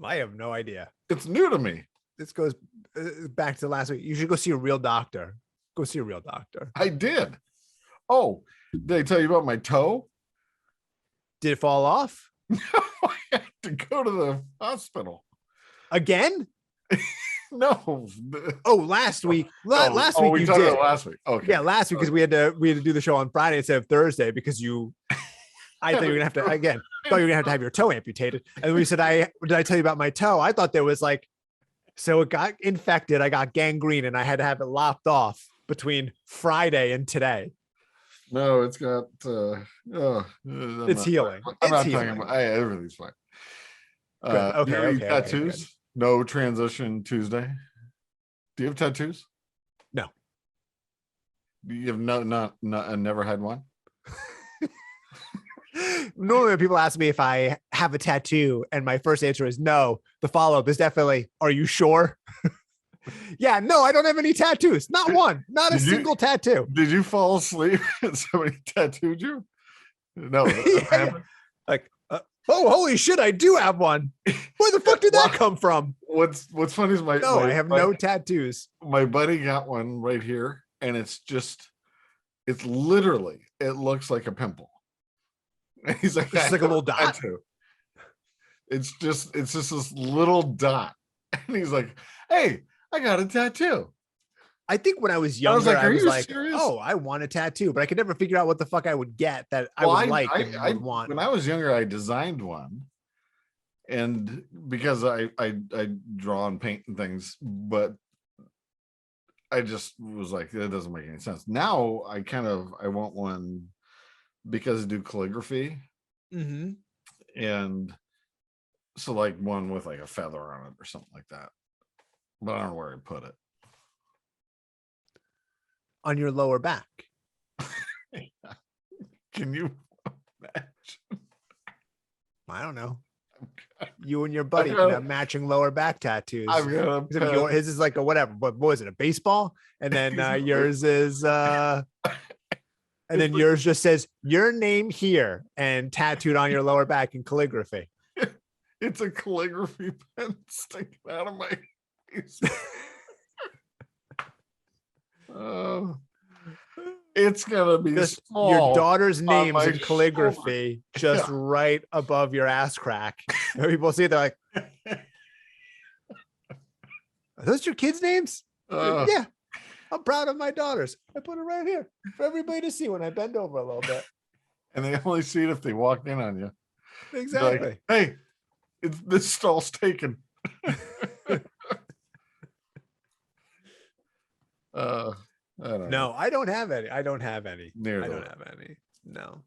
B: I have no idea.
A: It's new to me.
B: This goes back to last week. You should go see a real doctor. Go see a real doctor.
A: I did. Oh, did I tell you about my toe?
B: Did it fall off?
A: No, I had to go to the hospital.
B: Again?
A: No.
B: Oh, last week. Last week
A: we
B: you
A: talked
B: did.
A: about last week. Okay.
B: Yeah, last week because we had to do the show on Friday instead of Thursday because I thought you were gonna have to thought you were gonna have your toe amputated. And we said, did I tell you about my toe? I thought there was so it got infected. I got gangrene and I had to have it lopped off between Friday and today.
A: No, it's got it's
B: healing.
A: I'm not talking about everything's fine.
B: Okay.
A: Tattoos?
B: Okay.
A: No transition Tuesday. Do you have tattoos?
B: No.
A: You have never had one?
B: Normally when people ask me if I have a tattoo and my first answer is no, the follow-up is definitely, are you sure? Yeah, no, I don't have any tattoos. Not one. Not a single tattoo.
A: Did you fall asleep and somebody tattooed you? No.
B: Yeah. Oh, holy shit, I do have one. Where the fuck did that come from?
A: What's funny is
B: I have no tattoos.
A: My buddy got one right here, and it's literally, it looks like a pimple. And he's like,
B: it's like a little dot.
A: Tattoo. It's just this little dot. And he's like, hey, I got a tattoo.
B: I think when I was younger, I
A: "Are
B: was
A: you
B: like,
A: serious?"
B: oh, I want a tattoo, but I could never figure out what the fuck I would get that I
A: Well,
B: would like and would want.
A: when I was younger, I designed one, and because I draw and paint and things, but I just was like, that doesn't make any sense. Now I want one because I do calligraphy,
B: Mm-hmm.
A: and so like one with like a feather on it or something like that. But I don't know where I put it.
B: On your lower back.
A: Can you imagine?
B: I don't know. You and your buddy can have matching lower back tattoos. His is like a whatever. What was it? A baseball? And then yours is and then yours just says your name here and tattooed on your lower back in calligraphy.
A: It's a calligraphy pen sticking out of my face. It's gonna be
B: just
A: small
B: your daughter's names in calligraphy, just right above your ass crack. People see it, they're like, are those your kids' names? Yeah, I'm proud of my daughters. I put it right here for everybody to see when I bend over a little bit.
A: And they only see it if they walk in on you.
B: Exactly.
A: Like, hey, this stall's taken.
B: I don't have any. I don't have any. No.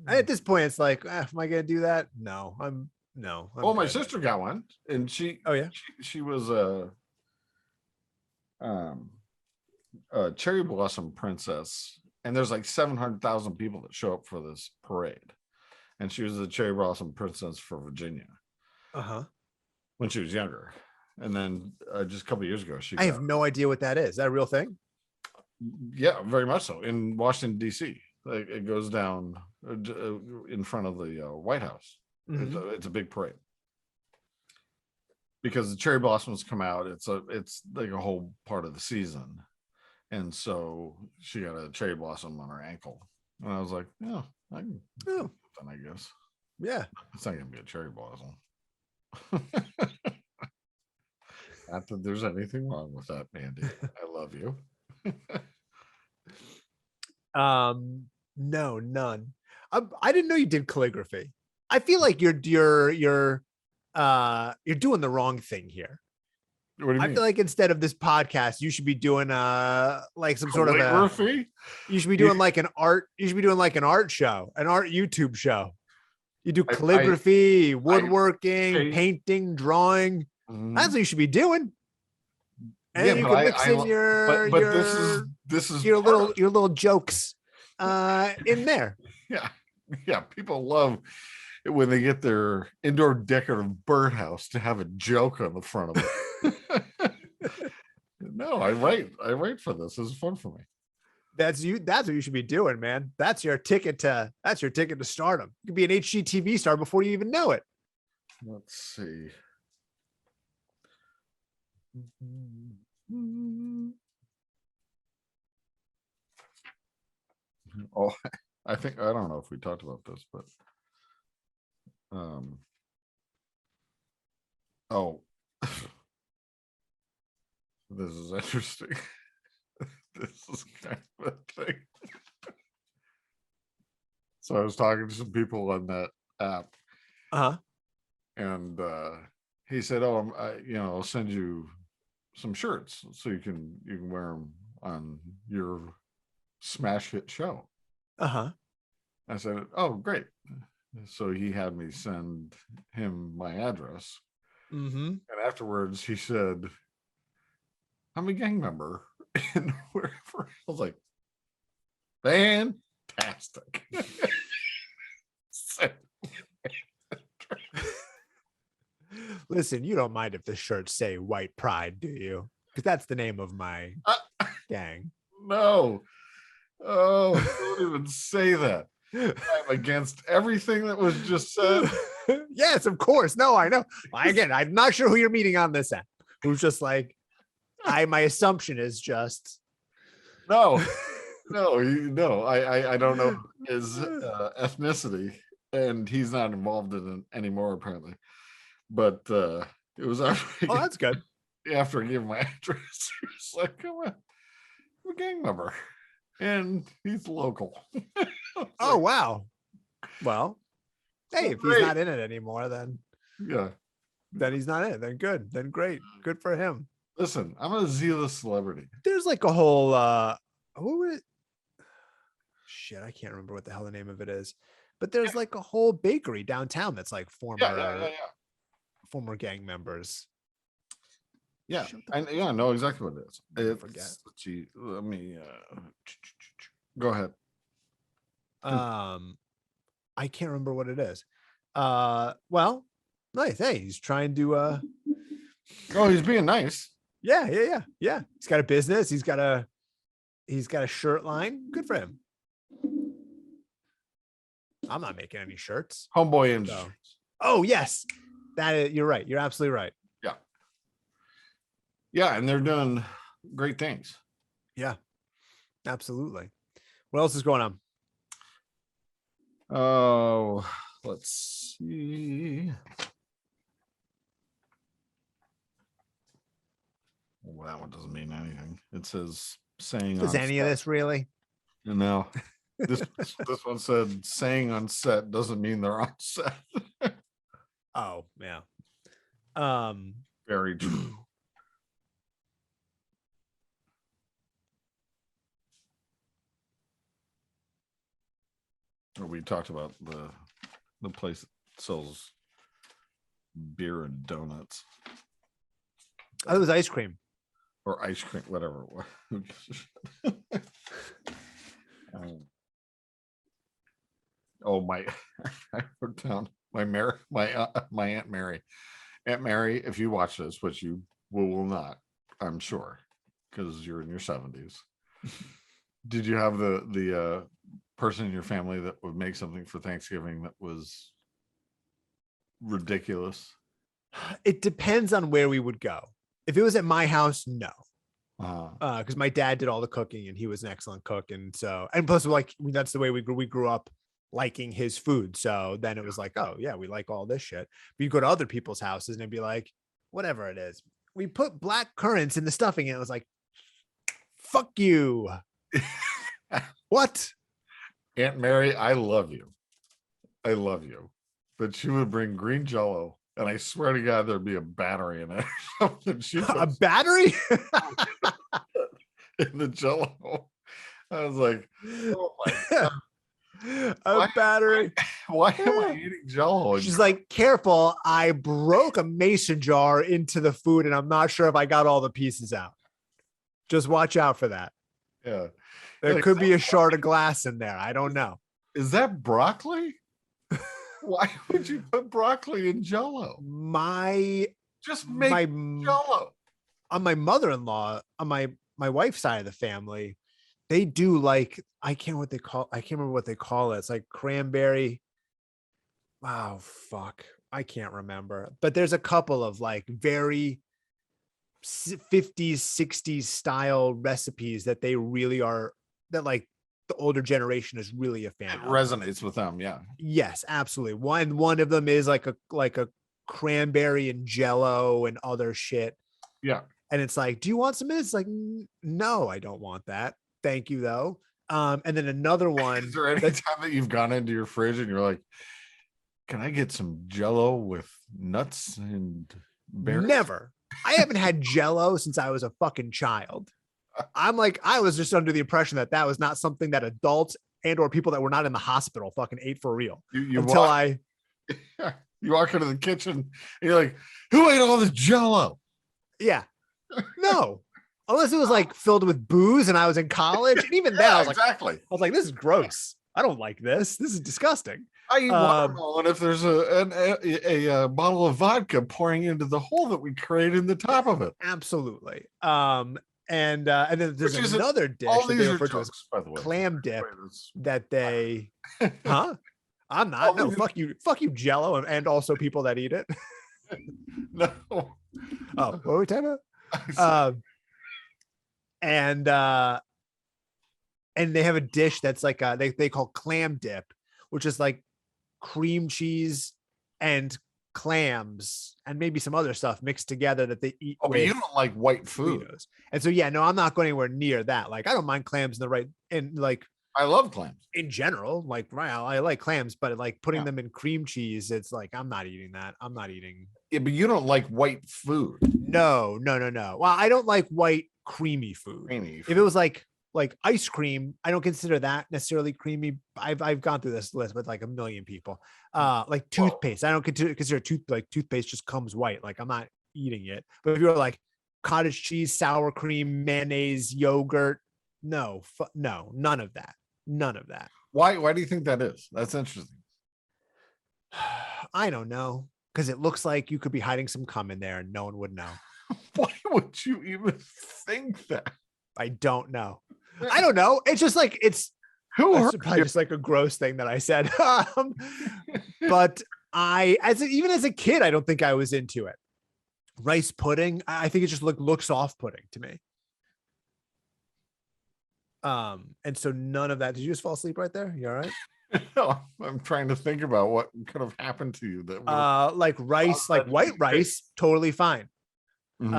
B: And at this point, it's like, am I gonna do that? No, I'm
A: my sister got one, and she was a cherry blossom princess, and there's like 700,000 people that show up for this parade, and she was the cherry blossom princess for Virginia. When she was younger, and then just a couple of years ago,
B: I have no idea what that is. Is that a real thing?
A: Yeah, very much so. In Washington D.C., like, it goes down in front of the White House. Mm-hmm. It's a big parade because the cherry blossoms come out. It's like a whole part of the season, and so she got a cherry blossom on her ankle, and I was like, yeah, I can. Oh, then I guess.
B: Yeah,
A: it's not gonna be a cherry blossom. Not that there's anything wrong with that, Mandy. I love you.
B: No, none. I didn't know you did calligraphy. I feel like you're doing the wrong thing here.
A: What do you mean?
B: I feel like instead of this podcast, you should be doing like some sort of
A: calligraphy.
B: You should be doing like an art. You should be doing like an art show, an art YouTube show. You do calligraphy, woodworking, painting, drawing. That's what you should be doing. And then you can mix in your
A: this is
B: your little jokes in there.
A: Yeah. People love it when they get their indoor decorative birdhouse to have a joke on the front of it. No, I write for this. This is fun for me.
B: That's what you should be doing, man. That's your ticket to stardom. You could be an HGTV star before you even know it.
A: Let's see. Oh, I don't know if we talked about this, but this is interesting. This is kind of a thing. So I was talking to some people on that app, and he said, "Oh, I'll send you some shirts so you can wear them on your smash hit show." I said, "Oh, great." So he had me send him my address, and afterwards he said, "I'm a gang member," and wherever. I was like, fantastic.
B: Listen, you don't mind if the shirts say White Pride, do you? Because that's the name of my gang.
A: No. Oh, don't even say that. I'm against everything that was just said.
B: Yes, of course. No, I know. Again, I'm not sure who you're meeting on this app. Who's just like, my assumption is just
A: no. I don't know his ethnicity, and he's not involved in it anymore apparently. But it was
B: that's good.
A: after I gave him my address, he was like, I'm a gang member, and he's local.
B: Oh, wow. Well, hey, if he's
A: great.
B: not in it anymore, then
A: Yeah.
B: he's not in it. Then good. Then great. Good for him.
A: Listen, I'm a Z-list celebrity.
B: There's like a whole what would it shit, I can't remember what the hell the name of it is. But there's like a whole bakery downtown that's like former gang members.
A: Yeah, I know exactly what it is. Let's see. Let me go ahead.
B: I can't remember what it is. Well, nice. Hey, he's trying to
A: oh, he's being nice.
B: Yeah. He's got a business. He's got a shirt line. Good for him. I'm not making any shirts.
A: Homeboy Industries.
B: So. Oh, yes. You're right. You're absolutely right.
A: Yeah. Yeah, and they're doing great things.
B: Yeah. Absolutely. What else is going on?
A: Oh, let's see. Well, that one doesn't mean anything. It says saying.
B: Does any of this really?
A: No. This one said saying on set doesn't mean they're on set.
B: Oh, yeah.
A: Very true. We talked about the place that sells beer and donuts.
B: Oh, it was ice cream.
A: Or ice cream, whatever it was. I wrote down my Aunt Mary. Aunt Mary, if you watch this, which you will not, I'm sure, because you're in your 70s. Did you have the person in your family that would make something for Thanksgiving that was ridiculous?
B: It depends on where we would go. If it was at my house, no. Because my dad did all the cooking and he was an excellent cook. And plus like, that's the way we grew up liking his food. So then it was like, oh yeah, we like all this shit. But you go to other people's houses and they'd be like, whatever it is, we put black currants in the stuffing. And it was like, fuck you. What?
A: Aunt Mary, I love you. But she would bring green Jello, and I swear to God, there'd be a battery in it.
B: A battery
A: in the Jello. I was like, oh my God.
B: Battery.
A: Why am I eating Jello?
B: She's like, careful, I broke a mason jar into the food, and I'm not sure if I got all the pieces out. Just watch out for that.
A: Yeah.
B: There could be a shard of glass in there. I don't know.
A: Is that broccoli? Why would you put broccoli in Jello?
B: Just
A: make Jello.
B: On my mother-in-law, on my wife's side of the family, they do like, I can't remember what they call it. It's like cranberry. Wow, fuck. I can't remember. But there's a couple of like very 50s, 60s style recipes that they really are, that like the older generation is really a fan of.
A: Resonates with them. Yeah.
B: Yes, absolutely. One of them is like a cranberry and Jello and other shit.
A: Yeah.
B: And it's like, do you want some of this? It's like, no, I don't want that. Thank you though. And then another one.
A: Is there any time that you've gone into your fridge and you're like, can I get some Jello with nuts and berries?
B: Never. I haven't had Jello since I was a fucking child. I'm like, I was just under the impression that was not something that adults and or people that were not in the hospital fucking ate for real. You walk
A: into the kitchen and you're like, who ate all this Jello?
B: Yeah. No. Unless it was like filled with booze and I was in college. And even then I was like, this is gross. I don't like this. This is disgusting.
A: I eat watermelon if there's a bottle of vodka pouring into the hole that we create in the top of it.
B: Absolutely. And then there's another dish that they refer to as clam dip that they, huh? I'm not. No, fuck you, Jello, and also people that eat it.
A: No.
B: Oh, what were we talking about? And they have a dish that's like they call clam dip, which is like cream cheese and clams and maybe some other stuff mixed together that they eat.
A: Oh, but you don't like white food.
B: Doritos. And so, yeah, no, I'm not going anywhere near that. Like, I don't mind clams in the right, and like,
A: I love clams
B: in general. Like, right, I like clams, but like putting them in cream cheese, it's like, I'm not eating that. I'm not eating.
A: Yeah, but you don't like white food.
B: No. Well, I don't like white creamy food. If it was like ice cream, I don't consider that necessarily creamy. I've gone through this list with like a million people. Like toothpaste, I don't consider toothpaste just comes white. Like, I'm not eating it. But if you're like cottage cheese, sour cream, mayonnaise, yogurt, no, none of that. None of that.
A: Why do you think that is? That's interesting.
B: I don't know, because it looks like you could be hiding some cum in there and no one would know.
A: Why would you even think that?
B: I don't know. I don't know. It's just like, it's probably just like a gross thing that I said. But even as a kid, I don't think I was into it. Rice pudding, I think it just looks off-putting to me. And so none of that. Did you just fall asleep right there? You all right?
A: No, I'm trying to think about what could have happened to you that
B: like rice, like white rice, totally fine. But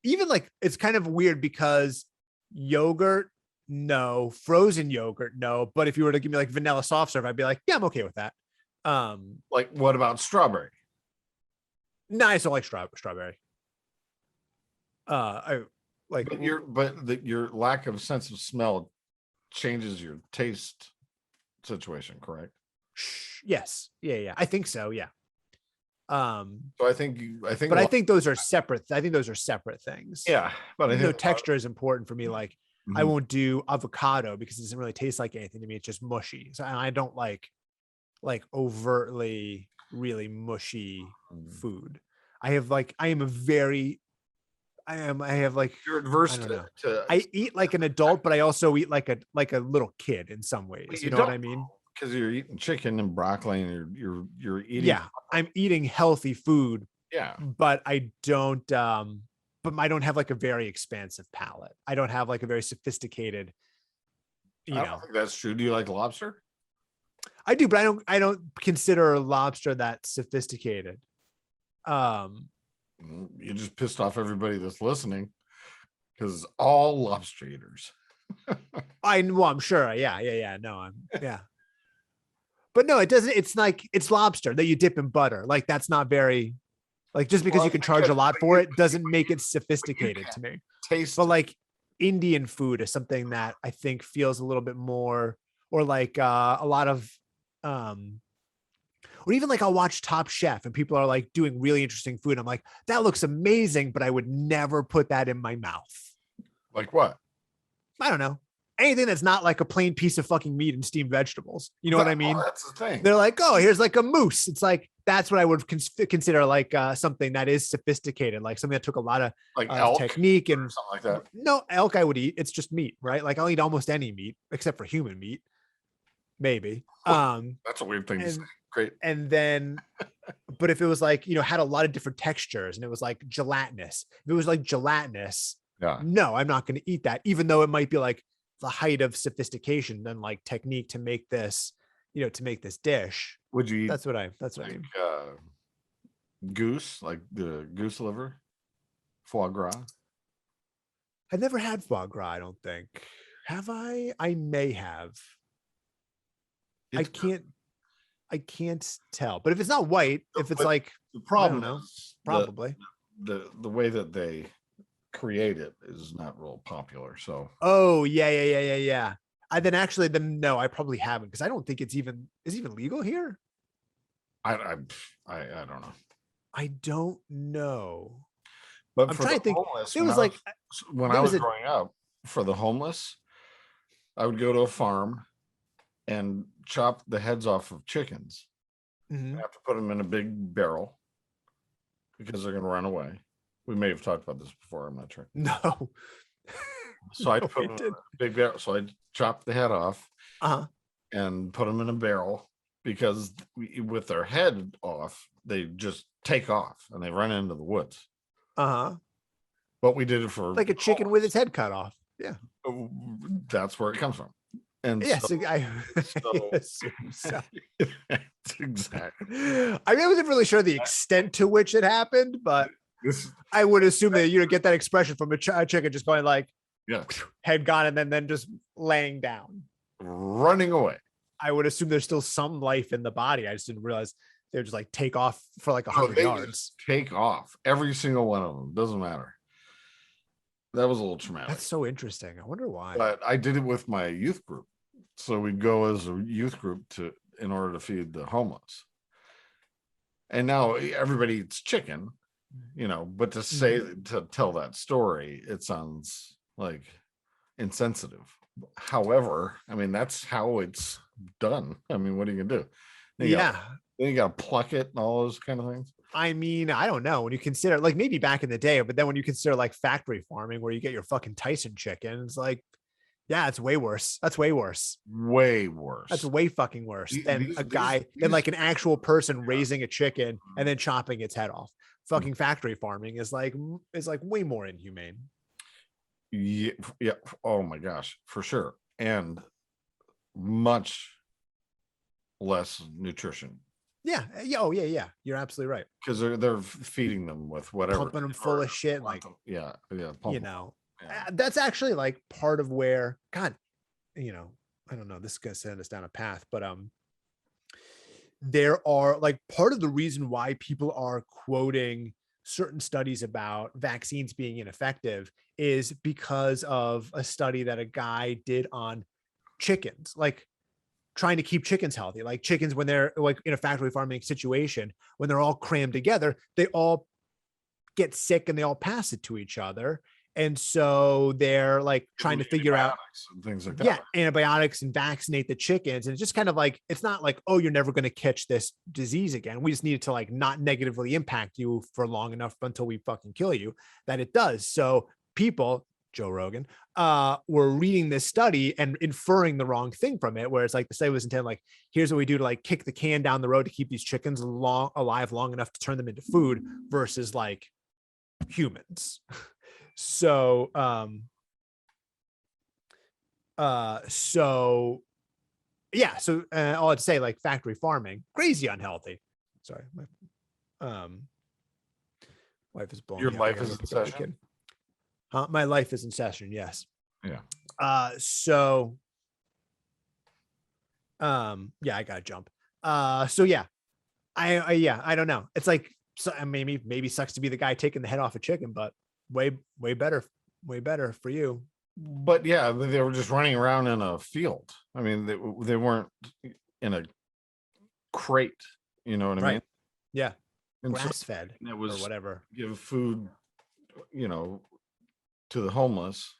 B: even like, it's kind of weird because yogurt, no, frozen yogurt, no. But if you were to give me like vanilla soft serve, I'd be like, yeah, I'm okay with that.
A: Like, what about strawberry?
B: No, I don't like strawberry.
A: Your lack of sense of smell changes your taste situation, correct?
B: Yes. Yeah. I think so. Yeah.
A: So I think
B: those are separate. I think those are separate things.
A: Yeah, but I think
B: texture is important for me. Like, I won't do avocado because it doesn't really taste like anything to me. It's just mushy. So I don't like overtly really mushy food. I have like you're adverse to I eat like an adult, but I also eat like a little kid in some ways. You know what I mean?
A: Because you're eating chicken and broccoli and you're eating.
B: Yeah, I'm eating healthy food.
A: Yeah,
B: but I don't I don't have like a very expansive palate. I don't have like a very sophisticated,
A: I don't think that's true. Do you like lobster?
B: I do, but I don't consider lobster that sophisticated.
A: You just pissed off everybody that's listening, because all lobster eaters.
B: I'm sure. Yeah. No, yeah. But no, it doesn't. It's like, it's lobster that you dip in butter. Like, that's not very, like, just because you can charge a lot for it doesn't make it sophisticated to me. But like Indian food is something that I think feels a little bit more, or like a lot of, or even like I'll watch Top Chef and people are like doing really interesting food. I'm like, that looks amazing, but I would never put that in my mouth.
A: Like what?
B: I don't know. Anything that's not like a plain piece of fucking meat and steamed vegetables. You know what I mean?
A: That's the thing.
B: They're like, oh, here's like a moose. It's like, that's what I would consider like something that is sophisticated, like something that took a lot of
A: like elk
B: technique and
A: something like that.
B: No, elk I would eat. It's just meat, right? Like, I'll eat almost any meat except for human meat, maybe.
A: That's a weird thing to say. Great.
B: And then, but if it was like, had a lot of different textures and it was like gelatinous, if it was like gelatinous, no, I'm not going to eat that, even though it might be like the height of sophistication and like technique to make this, to make this dish.
A: Would you eat?
B: That's what I mean.
A: Goose, like the goose liver, foie gras.
B: I've never had foie gras. I don't think. Have I? I may have. I can't tell. But if it's not white, if it's like,
A: the problem,
B: I don't know, probably
A: the way that they create it is not real popular. So
B: yeah. No, I probably haven't, because I don't think is even legal here.
A: I don't know.
B: I don't know.
A: But
B: I'm
A: for
B: trying to think.
A: Homeless,
B: it was like
A: when I was growing up, for the homeless, I would go to a farm and chop the heads off of chickens. I have to put them in a big barrel because they're going to run away. We may have talked about this before. I'm not sure.
B: No.
A: So I put them in a big barrel. So I chopped the head off and put them in a barrel, because with their head off, they just take off and they run into the woods. But we did it for
B: like a chicken with its head cut off. Yeah.
A: That's where it comes from. And
B: yes,
A: so,
B: I
A: so
B: assume so.
A: that's exactly.
B: I mean, I wasn't really sure the extent to which it happened, but I would assume that you get that expression from a chicken just going like,
A: yeah,
B: head gone, and then just laying down,
A: running away.
B: I would assume there's still some life in the body. I just didn't realize they would just like take off for like 100 yards.
A: Take off. Every single one of them. Doesn't matter. That was a little traumatic.
B: That's so interesting. I wonder why.
A: But I did it with my youth group. So we'd go as a youth group in order to feed the homeless. And now everybody eats chicken, but to tell that story, it sounds like insensitive. However, I mean, that's how it's done. I mean, what are you gonna do? Then you gotta pluck it and all those kind of things.
B: I mean, I don't know. When you consider like maybe back in the day, but then when you consider like factory farming where you get your fucking Tyson chicken, it's like, yeah, it's way worse. That's way worse.
A: Way worse.
B: That's way fucking worse than than like an actual person raising a chicken and then chopping its head off. Fucking factory farming is like way more inhumane.
A: Yeah. Oh my gosh, for sure. And much less nutrition.
B: Yeah. Oh yeah. You're absolutely right.
A: Because they're feeding them with whatever,
B: pumping them full of shit. Like,
A: yeah.
B: That's actually like part of where God, I don't know. This is gonna send us down a path, but there are like part of the reason why people are quoting certain studies about vaccines being ineffective is because of a study that a guy did on chickens, like trying to keep chickens healthy. Like chickens, when they're like in a factory farming situation, when they're all crammed together, they all get sick and they all pass it to each other. And so they're like trying to figure out
A: things like that.
B: Yeah, antibiotics and vaccinate the chickens. And it's just kind of like, it's not like, oh, you're never going to catch this disease again. We just need it to like not negatively impact you for long enough until we fucking kill you, that it does. So people, Joe Rogan, were reading this study and inferring the wrong thing from it, where it's like the study was intended like, here's what we do to like kick the can down the road to keep these chickens alive long enough to turn them into food versus like humans. So, yeah. So all I'd say, like factory farming, crazy unhealthy. Sorry, my wife is blowing.
A: Your life is in session.
B: My life is in session. Yes.
A: Yeah.
B: Yeah, I gotta jump. So yeah, I don't know. It's like, so maybe sucks to be the guy taking the head off a chicken, but way better for you.
A: But yeah, they were just running around in a field. I mean, they weren't in a crate, you know what I mean?
B: Yeah.
A: And
B: grass fed
A: it was
B: or whatever.
A: Give food, to the homeless.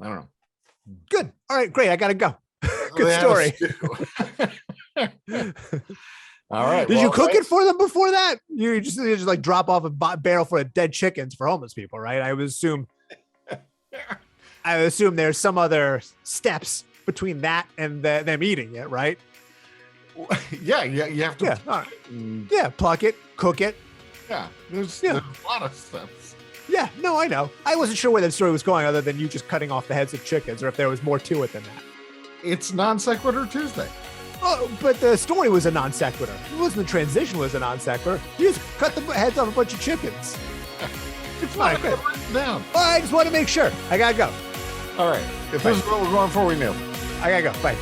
A: I don't know.
B: Good. All right, great. I gotta go. Good story.
A: All right.
B: Did you cook it for them before that? You just like drop off a barrel full of dead chickens for homeless people, right? I would assume there's some other steps between that and them eating it, right?
A: Yeah. You have to.
B: Yeah. All right. Yeah. Pluck it, cook it.
A: Yeah. There's a lot of steps.
B: Yeah. No, I know. I wasn't sure where that story was going, other than you just cutting off the heads of chickens, or if there was more to it than that.
A: It's non sequitur Tuesday.
B: Oh, but the story was a non sequitur. It wasn't the transition was a non sequitur. You just cut the heads off a bunch of chickens.
A: It's not written down.
B: Well, I just want to make sure. I gotta go.
A: All right. If this is what we're going for, we nailed it.
B: I gotta go. Bye.